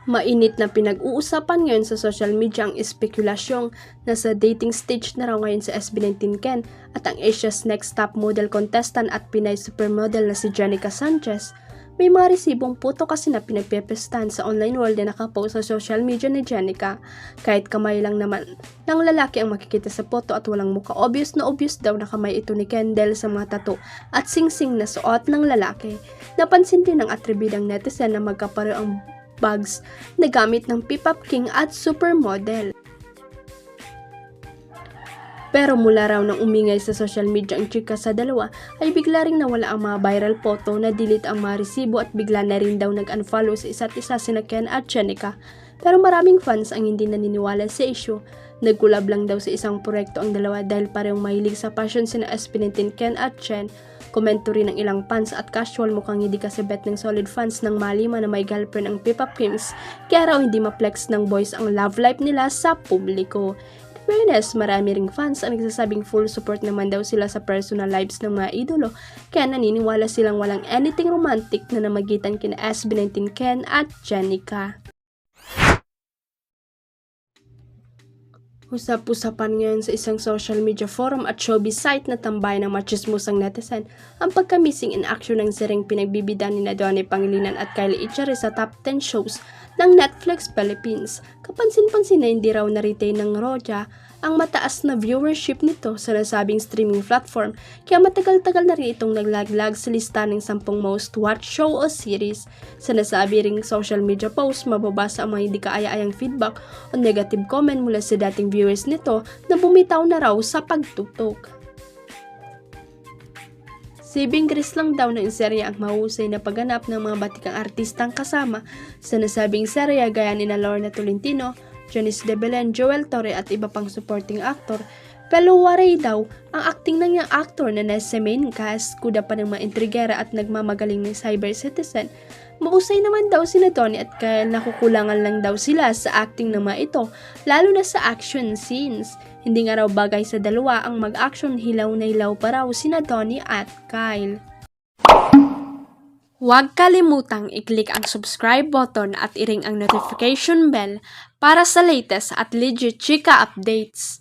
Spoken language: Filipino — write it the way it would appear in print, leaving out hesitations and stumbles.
Mainit na pinag-uusapan ngayon sa social media ang espekulasyong nasa dating stage na raw ngayon sa SB19 Ken at ang Asia's Next Top Model contestant at Pinay supermodel na si Jenica Sanchez. May mga resibong puto kasi na pinagpepestahan sa online world na nakapost sa social media ni Jenica. Kahit kamay lang naman ng lalaki ang makikita sa photo at walang muka, obvious daw na kamay ito ni Ken dahil sa mga tattoo at singsing na suot ng lalaki. Napansin din ng atribidang netizen na magkapareho ang bags na gamit ng P-pop king at supermodel. Pero mula raw nang umingay sa social media ang chika sa dalawa, ay bigla ring nawala ang mga viral photo, na delete ang mga resibo at bigla na rin daw nag-unfollow sa isa't isa sina Ken at Jenica. Pero maraming fans ang hindi naniniwala sa issue. Nagkulab lang daw sa isang proyekto ang dalawa dahil parehong mahilig sa passion sina SB19 Ken at Chen. Komento rin ng ilang fans at casual mukhang hindi kasabet ng solid fans ng malima na may girlfriend ang P-pop kings, kaya raw hindi ma-flex ng boys ang love life nila sa publiko. In fairness, marami ring fans ang nagsasabing full support naman daw sila sa personal lives ng mga idolo, kaya naniniwala silang walang anything romantic na namagitan kina SB19 Ken at Jenica. Usap-usapan ngayon sa isang social media forum at showbiz site na tambayan ng machismusang netizen ang pagka-missing in action ng sereng pinagbibidan ni Donnie Pangilinan at Kylie Echari sa top 10 shows ng Netflix Philippines. Kapansin-pansin na hindi raw na-retain ng Roja ang mataas na viewership nito sa nasabing streaming platform, kaya matagal-tagal na rin itong naglaglag sa lista ng 10 most watched show o series. Sa nasabi ring social media post, mababasa ang mga hindi kaaya-ayang feedback o negative comment mula sa dating viewers nito na bumitaw na raw sa pagtutok. Sibing Gris lang daw ng serya ang mahusay na pagganap ng mga batikang artistang kasama sa nasabing serya gaya ni Lorna Tolentino, Janice De Belen, Joel Torre at iba pang supporting actor. Pero waray daw ang acting ng yung actor na nasa main cast, kuda pa ng mga intrigera at nagmamagaling ng cyber citizen. Mahusay naman daw sina Tony at kaya nakukulangan lang daw sila sa acting ng mga ito, lalo na sa action scenes. Hindi nga raw bagay sa dalawa ang mag-action, hilaw na hilaw pa raw sina Tony at Kyle. Huwag kalimutang i-click ang subscribe button at i-ring ang notification bell para sa latest at legit chika updates.